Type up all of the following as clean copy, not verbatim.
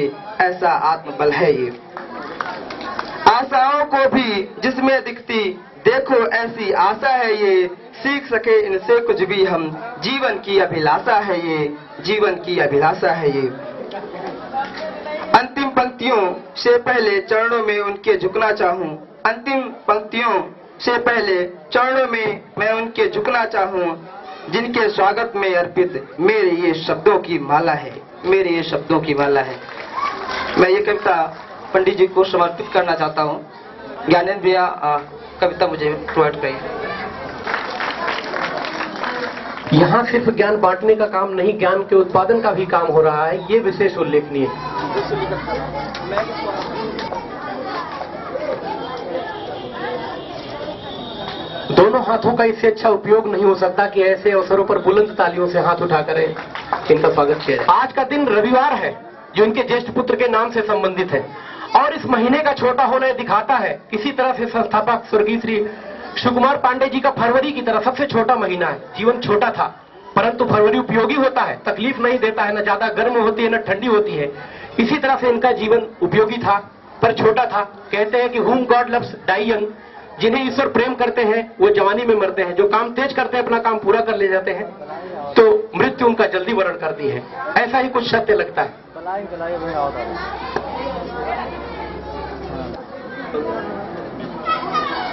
ये, ऐसा आत्मबल है ये। आशाओं को भी जिसमें दिखती देखो ऐसी आशा है ये, सीख सके इनसे कुछ भी हम, जीवन की अभिलाषा है ये, जीवन की अभिलाषा है ये। अंतिम पंक्तियों से पहले चरणों में उनके झुकना चाहूं, अंतिम पंक्तियों से पहले चरणों में मैं उनके झुकना चाहूं, जिनके स्वागत में अर्पित मेरे ये शब्दों की माला है, मेरे ये शब्दों की माला है। मैं ये कविता पंडित जी को समर्पित करना चाहता हूँ। ज्ञानेंद्र भैया कविता मुझे प्रोवाइड करिए। यहाँ सिर्फ ज्ञान बांटने का काम नहीं, ज्ञान के उत्पादन का भी काम हो रहा है, ये विशेष उल्लेखनीय है। दोनों हाथों का इससे अच्छा उपयोग नहीं हो सकता कि ऐसे अवसरों पर बुलंद तालियों से हाथ उठाकर इनका स्वागत किया जाए। आज का दिन रविवार है जो इनके ज्येष्ठ पुत्र के नाम से संबंधित है, और इस महीने का छोटा होना दिखाता है किसी तरह से संस्थापक स्वर्गीय श्री सुकुमार पांडे जी का फरवरी की तरह सबसे छोटा महीना है। जीवन छोटा था परंतु फरवरी उपयोगी होता है, तकलीफ नहीं देता है, न ज्यादा गर्म होती है न ठंडी होती है। इसी तरह से इनका जीवन उपयोगी था पर छोटा था। कहते हैं कि whom God loves die young, जिन्हें ईश्वर प्रेम करते हैं वो जवानी में मरते हैं। जो काम तेज करते हैं अपना काम पूरा कर ले जाते हैं तो मृत्यु उनका जल्दी वर्ण करती है। ऐसा ही कुछ सत्य लगता है।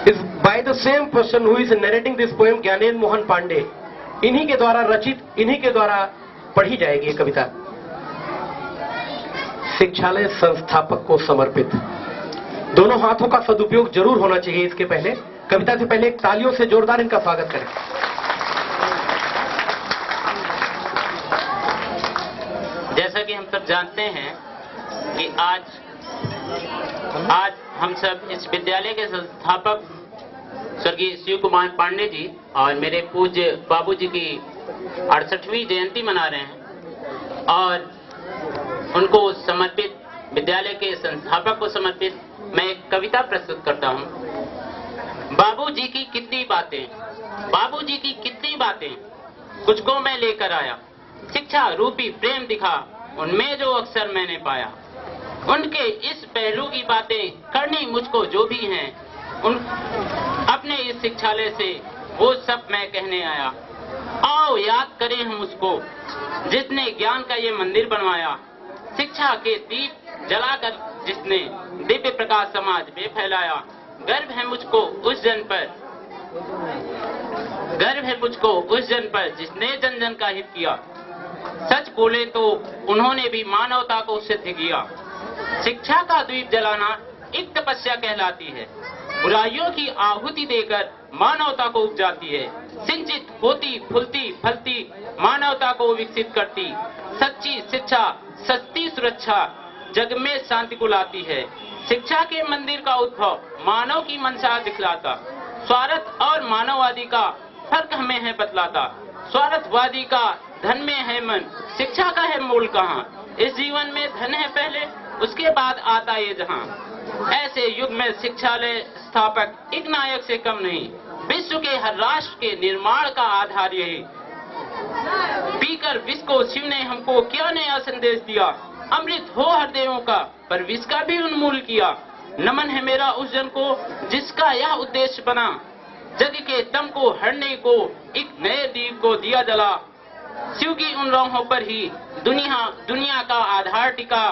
is by the same person who is narrating this poem, Gyanendra Mohan Pandey. इन्हीं के द्वारा रचित, इन्हीं के द्वारा पढ़ी जाएगी ये कविता। शिक्षालय संस्थापक को समर्पित। दोनों हाथों का सदुपयोग जरूर होना चाहिए। इसके पहले कविता से पहले तालियों से जोरदार इनका स्वागत करें। जैसा कि हम सब जानते हैं कि आज हम सब इस विद्यालय के संस्थापक स्वर्गीय शिव कुमार पांडे जी और मेरे पूज्य बाबूजी की 68वीं जयंती मना रहे हैं, और उनको समर्पित, विद्यालय के संस्थापक को समर्पित मैं एक कविता प्रस्तुत करता हूँ। बाबूजी की कितनी बातें, बाबूजी की कितनी बातें कुछ को मैं लेकर आया, शिक्षा रूपी प्रेम दिखा उनमें जो अक्सर मैंने पाया। उनके इस पहलू की बातें करनी मुझको जो भी हैं, उन अपने इस शिक्षालय से वो सब मैं कहने आया। आओ याद करें हम उसको जिसने ज्ञान का ये मंदिर बनवाया, शिक्षा के दीप जलाकर जिसने दिव्य प्रकाश समाज में फैलाया। गर्व है मुझको उस जन पर, गर्व है मुझको उस जन पर जिसने जन जन का हित किया। सच बोले तो उन्होंने भी मानवता को सिद्ध किया। शिक्षा का द्वीप जलाना एक तपस्या कहलाती है, बुराइयों की आहुति देकर मानवता को उपजाती है। सिंचित होती फूलती फलती मानवता को विकसित करती। सच्ची शिक्षा सस्ती सुरक्षा जग में शांति को लाती है। शिक्षा के मंदिर का उद्भव मानव की मंशा दिखलाता। स्वार्थ और मानववादी का फर्क हमें है बतलाता। स्वार्थवादी का धन में है मन, शिक्षा का है मूल कहाँ। इस जीवन में धन है पहले, उसके बाद आता ये जहाँ। ऐसे युग में शिक्षालय स्थापक एक नायक से कम नहीं। विश्व के हर राष्ट्र के निर्माण का आधार यही। पीकर विष को शिव ने हमको क्या नया संदेश दिया। अमृत हो हर देवों का पर विष का भी उन्मूल किया। नमन है मेरा उस जन को जिसका यह उद्देश्य बना। जग के दम को हरने को एक नए दीप को दिया जला। शिव की उन राहों पर ही दुनिया का आधार टिका।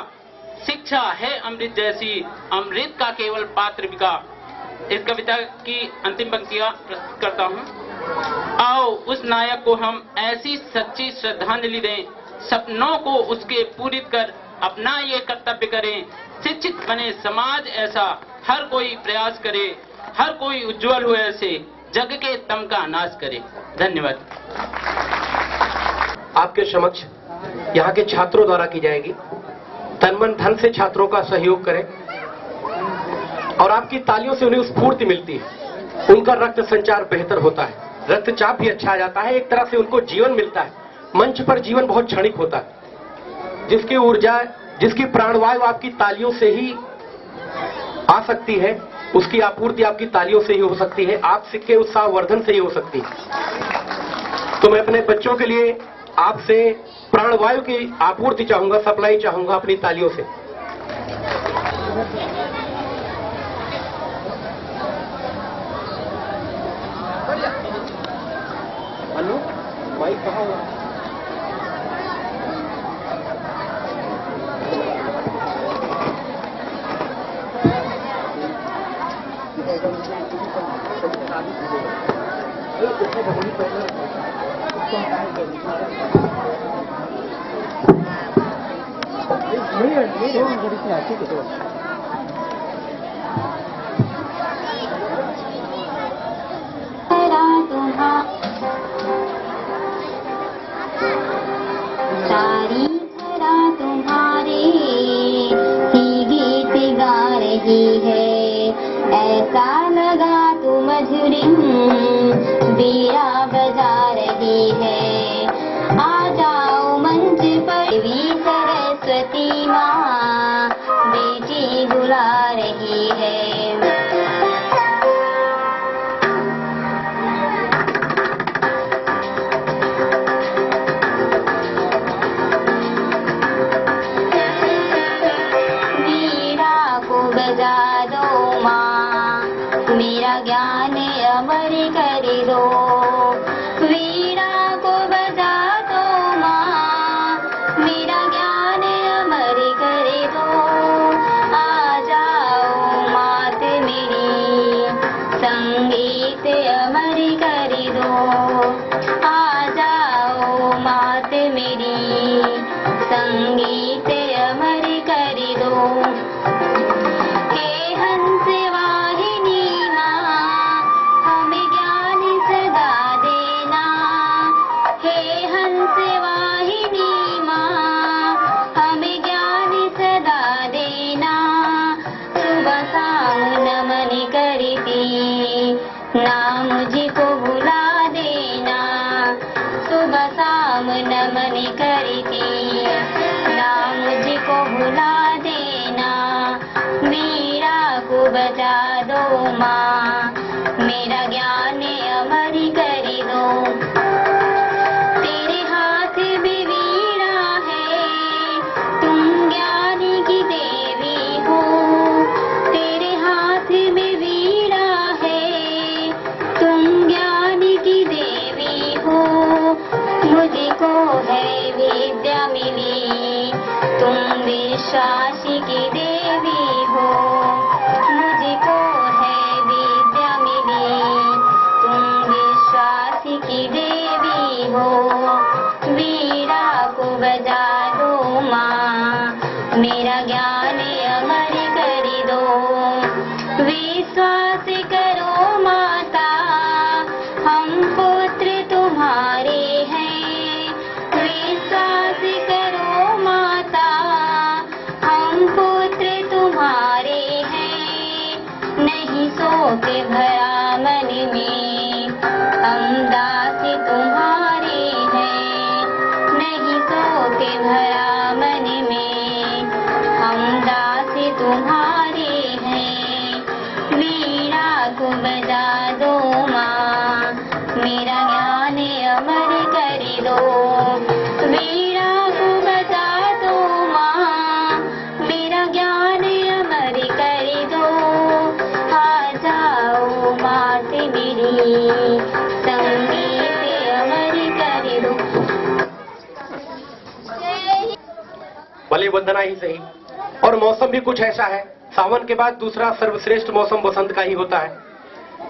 शिक्षा है अमृत जैसी, अमृत का केवल पात्र बिका। इस कविता की अंतिम पंक्तियां प्रस्तुत करता हूँ। आओ उस नायक को हम ऐसी सच्ची श्रद्धांजलि दें, सपनों को उसके पूरित कर अपना ये कर्तव्य करें। शिक्षित बने समाज ऐसा हर कोई प्रयास करे, हर कोई उज्जवल हो ऐसे जग के तम का नाश करे। धन्यवाद। आपके समक्ष यहाँ के छात्रों द्वारा की जाएगी। तन मन धन से छात्रों का सहयोग करें और आपकी तालियों से उन्हें स्फूर्ति मिलती है। उनका रक्त संचार बेहतर होता है, रक्तचाप भी अच्छा आ जाता है, एक तरह से उनको जीवन मिलता है। मंच पर जीवन बहुत क्षणिक होता है। जिसकी ऊर्जा, जिसकी प्राणवायु आपकी तालियों से ही आ सकती है, उसकी आपूर्ति आपकी तालियों से ही हो सकती है, आपके उत्साह वर्धन से ही हो सकती है। तो मैं अपने बच्चों के लिए आपसे प्राणवायु की आपूर्ति चाहूंगा, सप्लाई चाहूंगा अपनी तालियों से। अनु भाई कहाँ हुआ? सारी धरा तुम्हारे ही गीत गा रही है, ऐसा लगा तू मधुरिम बीड़ा बजा रही है। आ जाओ मंच पर देवी सरस्वती माँ बेटी बुला रही है। बजा दो माँ मेरा ज्ञान अमर कर दो, वीणा को बजा दो माँ मेरा ज्ञान अमर कर दो। आ जाओ मात मेरी संगीत अमर कर दो, आ जाओ मात मेरी संगीत अमर कर दो। ना मुझको भुला देना, सुबह शाम नमन करती, ना मुझको भुला देना। वीणा को बजा दो माँ मेरा ज्ञान अमर कर दो। तेरे हाथ में वीणा है, तुम ज्ञान की देवी हो। तेरे हाथ में वीणा है, तुम ज्ञान की देवी हो। मुझको है विद्या मिली, तुम विश्वास की देवी हो। मुझको है विद्या मिली, तुम विश्वास की देवी हो। वीणा को बजा दो माँ मेरा ज्ञान अमर कर दो। विश्वास करो माता हम पुत्र तुम्हारे हैं, विश्वास करो माता हम पुत्र तुम्हारे हैं। नहीं शोक भरा मन में हम दास तुम्हारे हैं, नहीं शोक भरा मन में हम दास तुम्हारे हैं। वीणा को बजा दो माँ मेरा ज्ञान अमर कर दो। वीणा को बजा दो माँ मेरा ज्ञान अमर कर दो। आ जाओ मात मेरी संगीत अमर कर दो। भले वंदना ही सही। और मौसम भी कुछ ऐसा है, सावन के बाद दूसरा सर्वश्रेष्ठ मौसम बसंत का ही होता है।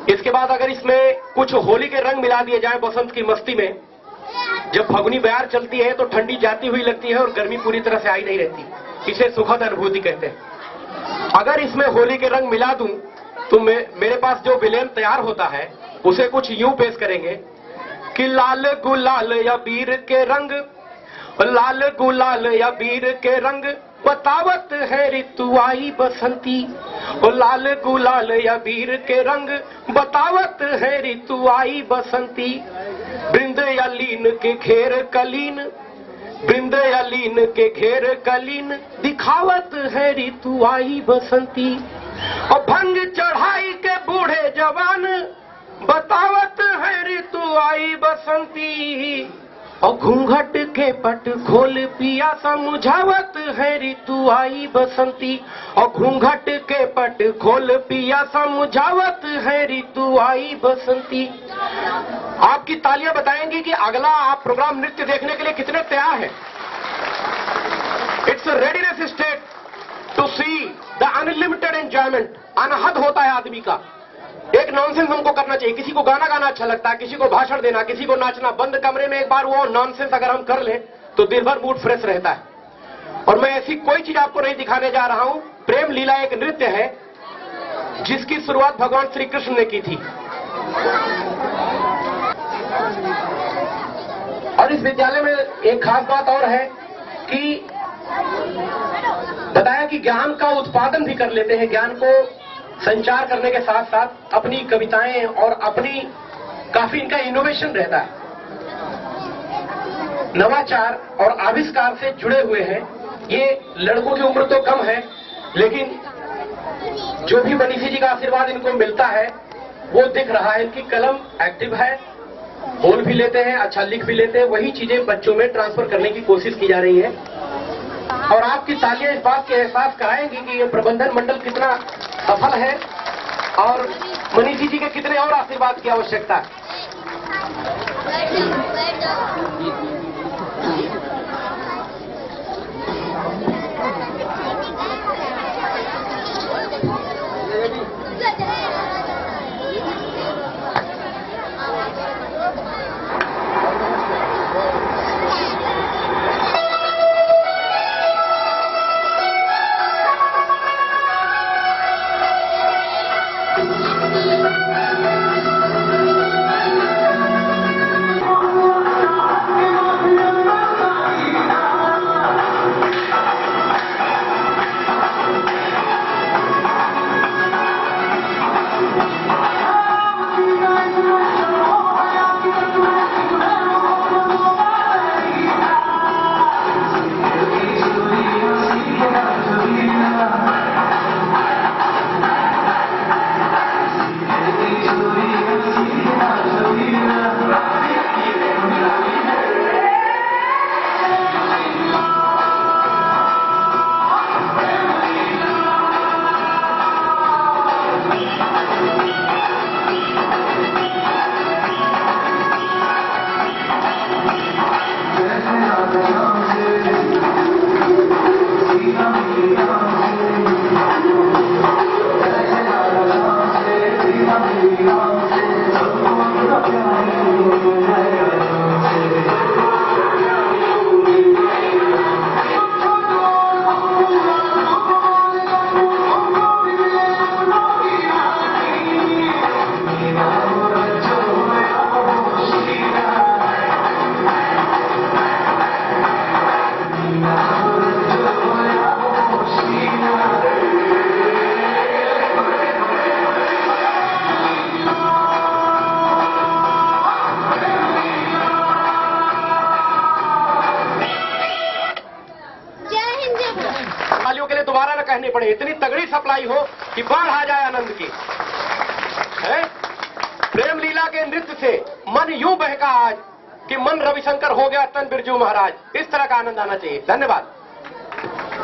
इसके बाद अगर इसमें कुछ होली के रंग मिला दिए जाए बसंत की मस्ती में, जब फगुनी बयार चलती है तो ठंडी जाती हुई लगती है और गर्मी पूरी तरह से आई नहीं रहती। इसे सुखद अनुभूति कहते हैं। अगर इसमें होली के रंग मिला दूं तो मेरे पास जो विलेन तैयार होता है उसे कुछ यूं पेश करेंगे कि लाल गुलाल या बीर के रंग, लाल गुलाल या बीर के रंग बतावत है ऋतु आई बसंती। ओ लाल गुलाल या बीर के रंग बतावत है ऋतु आई बसंती। बृंद या लीन के घेर कलीन, बृंद या लीन के घेर कलीन दिखावत है ऋतु आई बसंती। और भंग चढ़ाई के बूढ़े जवान बतावत है ऋतु आई बसंती। और घूंघट के पट खोल पिया समझावत है ऋतु आई बसंती। और घूंघट के पट खोल पिया समझावत है ऋतु आई बसंती। आपकी तालियां बताएंगी कि अगला आप प्रोग्राम नृत्य देखने के लिए कितने तैयार हैं। It's readiness state to see the unlimited enjoyment. अनहद होता है आदमी का। एक नॉनसेंस हमको करना चाहिए। किसी को गाना गाना अच्छा लगता है, किसी को भाषण देना, किसी को नाचना। बंद कमरे में एक बार वो नॉनसेंस अगर हम कर लें तो दिन भर मूड फ्रेश रहता है। और मैं ऐसी कोई चीज आपको नहीं दिखाने जा रहा हूं। प्रेम लीला एक नृत्य है जिसकी शुरुआत भगवान श्री कृष्ण ने की थी। और इस विद्यालय में एक खास बात और है कि बताया कि ज्ञान का उत्पादन भी कर लेते हैं। ज्ञान को संचार करने के साथ साथ अपनी कविताएं और अपनी काफी इनका इनोवेशन रहता है। नवाचार और आविष्कार से जुड़े हुए हैं। ये लड़कों की उम्र तो कम है, लेकिन जो भी मनीषी जी का आशीर्वाद इनको मिलता है वो दिख रहा है। इनकी कलम एक्टिव है, बोल भी लेते हैं, अच्छा लिख भी लेते हैं। वही चीजें बच्चों में ट्रांसफर करने की कोशिश की जा रही है। और आपकी तालियां इस बात के एहसास कराएंगी कि ये प्रबंधन मंडल कितना सफल है और मनीषी जी के कितने और आशीर्वाद की आवश्यकता है। कहनी पड़े, इतनी तगड़ी सप्लाई हो कि बाढ़ आ जाए आनंद की। है? प्रेम लीला के नृत्य से मन यूं बहका आज कि मन रविशंकर हो गया तन बिरजू महाराज। इस तरह का आनंद आना चाहिए। धन्यवाद।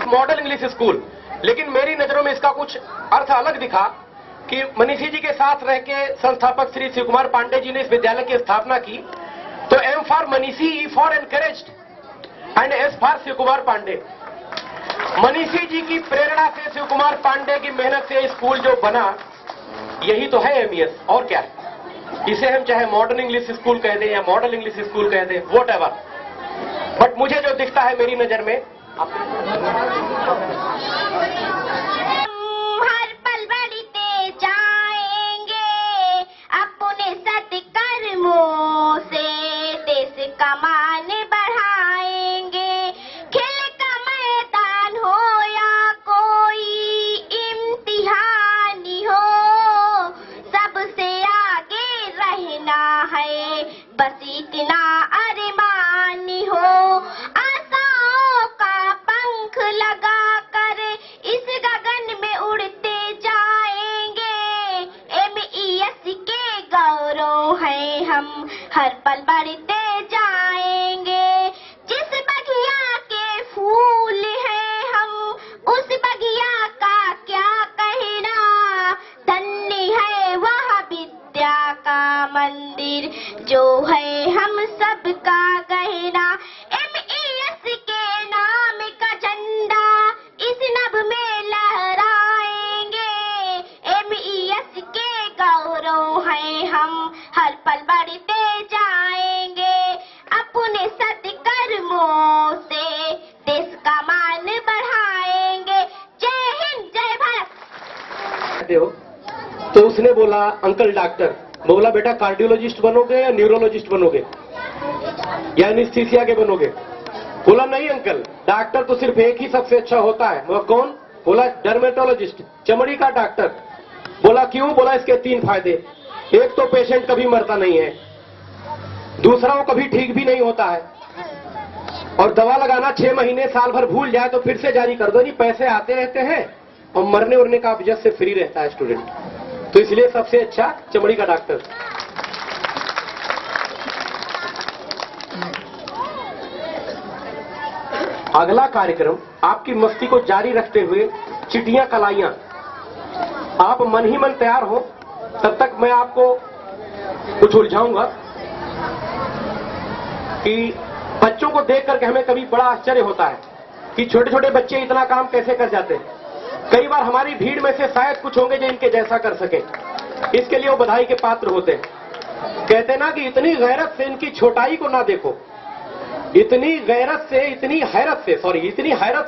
मॉडल इंग्लिश स्कूल, लेकिन मेरी नजरों में इसका कुछ अर्थ अलग दिखा कि मनीषी जी के साथ रह के संस्थापक श्री शिव कुमार पांडे जी ने इस विद्यालय की स्थापना की। तो M for Manishi, E for encouraged and S for Shiv Kumar Pandey. Manishi ji की प्रेरणा से, शिव कुमार पांडे की मेहनत से स्कूल जो बना, यही तो है एमईएस। और क्या है? इसे हम चाहे मॉडर्न इंग्लिश स्कूल कह दें या मॉडल इंग्लिश स्कूल कह दें, व्हाटएवर, बट मुझे जो दिखता है मेरी नजर में, हर पल बढ़ते जाएंगे अपने सत्कर्मों से, देश का मान बढ़ाएंगे। खेल का मैदान हो या कोई इम्तिहानी हो, सबसे आगे रहना है, बस इतना अरमानी हो। आशाओं का पंख लगा कर इस गगन में उड़ते जाएंगे। एमईएस के गौरव हैं हम, हर पल बढ़ते जाएंगे। मंदिर जो है हम सबका गहना। MES के नाम का झंडा इस नभ में लहराएंगे। MES के गौरव है हम हर पल बढ़ते जाएंगे। अपने सत्कर्मों से देश का मान बढ़ाएंगे। जय हिंद, जय भारत। हो तो उसने बोला अंकल डॉक्टर, बोला बेटा कार्डियोलॉजिस्ट बनोगे या न्यूरोलॉजिस्ट बनोगे या एनेस्थीसिया के बनोगे? बोला नहीं अंकल, डॉक्टर तो सिर्फ एक ही सबसे अच्छा होता है। वो कौन? बोला डर्मेटोलॉजिस्ट, चमड़ी का डॉक्टर। बोला क्यों? बोला इसके 3 फायदे। एक तो पेशेंट कभी मरता नहीं है, दूसरा वो कभी ठीक भी नहीं होता है, और दवा लगाना 6 महीने साल भर भूल जाए तो फिर से जारी कर दो, नहीं पैसे आते रहते हैं, और मरने उड़ने का वजह से फ्री रहता है स्टूडेंट। तो इसलिए सबसे अच्छा चमड़ी का डॉक्टर। अगला कार्यक्रम आपकी मस्ती को जारी रखते हुए चिटियां कलाइयां। आप मन ही मन तैयार हो, तब तक मैं आपको कुछ उलझाऊंगा कि बच्चों को देख करके हमें कभी बड़ा आश्चर्य होता है कि छोटे छोटे बच्चे इतना काम कैसे कर जाते हैं। कई बार हमारी भीड़ में से शायद कुछ होंगे जो इनके जैसा कर सके, इसके लिए वो बधाई के पात्र होते हैं। कहते ना कि इतनी गैरत से इनकी छोटाई को ना देखो, इतनी हैरत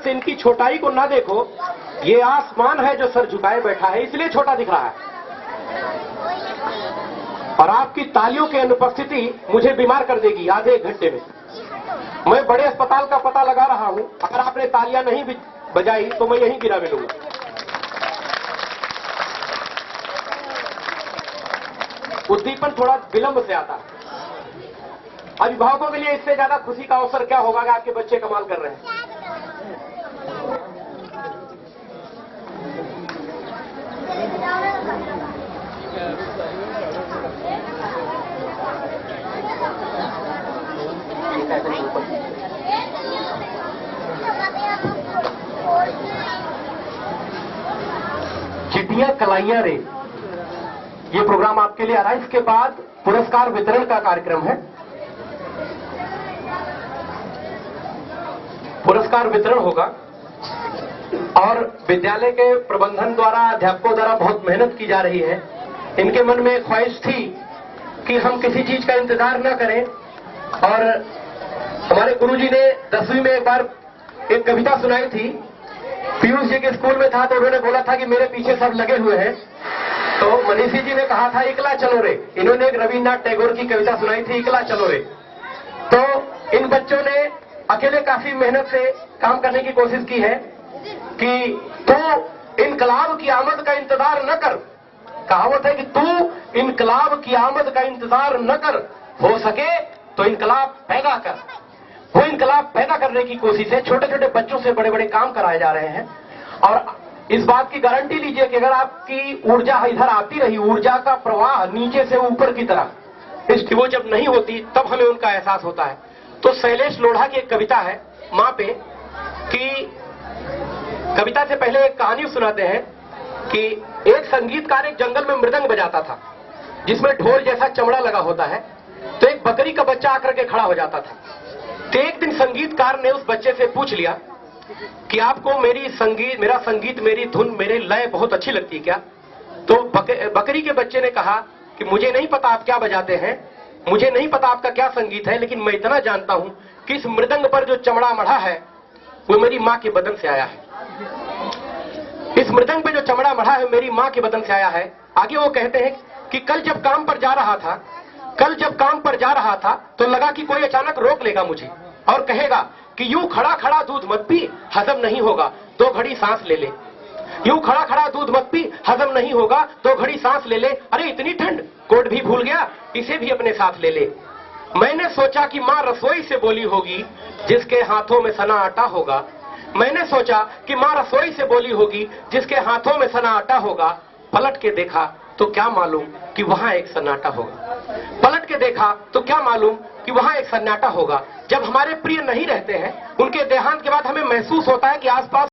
से इनकी छोटाई को ना देखो। ये आसमान है जो सर झुकाए बैठा है, इसलिए छोटा दिख रहा है। और आपकी तालियों की अनुपस्थिति मुझे बीमार कर देगी आधे 1 घंटे में। मैं बड़े अस्पताल का पता लगा रहा हूं, अगर आपने तालियां नहीं बजाई तो मैं यहीं गिरा मिलूंगा। उद्दीपन थोड़ा विलंब से आता है। अभिभावकों के लिए इससे ज्यादा खुशी का अवसर क्या होगा कि आपके बच्चे कमाल कर रहे हैं। चिटियां कलाइयां रे, ये प्रोग्राम आपके लिए आ रहा है। इसके बाद पुरस्कार वितरण का कार्यक्रम है। पुरस्कार वितरण होगा और विद्यालय के प्रबंधन द्वारा, अध्यापकों द्वारा बहुत मेहनत की जा रही है। इनके मन में एक ख्वाहिश थी कि हम किसी चीज का इंतजार न करें, और हमारे गुरुजी ने 10वीं में एक बार एक कविता सुनाई थी। पीयूष जी के स्कूल में था तो उन्होंने बोला था कि मेरे पीछे सब लगे हुए हैं, तो मनीषी जी ने कहा था इकला चलो रे। इन्होंने एक रविन्द्रनाथ टैगोर की कविता सुनाई थी, इकला चलो रे। तो इन बच्चों ने अकेले काफी मेहनत से काम करने की कोशिश की है कि तू इनकलाब की आमद का इंतजार न कर। कहावत है कि तू इनकलाब की आमद का इंतजार न कर, हो सके तो इनकलाब पैदा कर। वो इनकलाब पैदा करने की कोशिश है। छोटे छोटे बच्चों से बड़े बड़े काम कराए जा रहे हैं, और इस बात की गारंटी लीजिए कि अगर आपकी ऊर्जा इधर आती रही, ऊर्जा का प्रवाह नीचे से ऊपर की तरफ, इसकी वो जब नहीं होती तब हमें उनका एहसास होता है। तो शैलेश लोढ़ा की एक कविता है माँ पे, कि कविता से पहले एक कहानी सुनाते हैं कि एक संगीतकार एक जंगल में मृदंग बजाता था, जिसमें ढोल जैसा चमड़ा लगा होता है। तो एक बकरी का बच्चा आकर के खड़ा हो जाता था। तो एक दिन संगीतकार ने उस बच्चे से पूछ लिया कि आपको मेरा संगीत, मेरी धुन, मेरे लय बहुत अच्छी लगती है क्या? तो बकरी के बच्चे ने कहा कि मुझे नहीं पता आप क्या बजाते हैं, मुझे नहीं पता आपका क्या संगीत है, लेकिन मैं इतना जानता हूं कि इस मृदंग पर जो चमड़ा मढ़ा है वो मेरी मां के बदन से आया है। इस मृदंग पे जो चमड़ा मढ़ा है मेरी मां के बदन से आया है। आगे वो कहते हैं कि कल जब काम पर जा रहा था तो लगा कि कोई अचानक रोक लेगा मुझे और कहेगा कि यूं खड़ा खड़ा दूध मत पी, हजम नहीं होगा, 2 घड़ी सांस ले ले। यूं खड़ा खड़ा दूध मत पी, हजम नहीं होगा, 2 घड़ी सांस ले ले। अरे इतनी ठंड, कोट भी भूल गया, इसे भी अपने साथ ले ले। मैंने सोचा कि माँ रसोई से बोली होगी जिसके हाथों में सना आटा होगा। मैंने सोचा कि माँ रसोई से बोली होगी जिसके हाथों में सना आटा होगा। पलट के देखा तो क्या मालूम कि वहां एक सन्नाटा होगा। पलट के देखा तो क्या मालूम कि वहां एक सन्नाटा होगा। जब हमारे प्रिय नहीं रहते हैं, उनके देहांत के बाद हमें महसूस होता है कि आसपास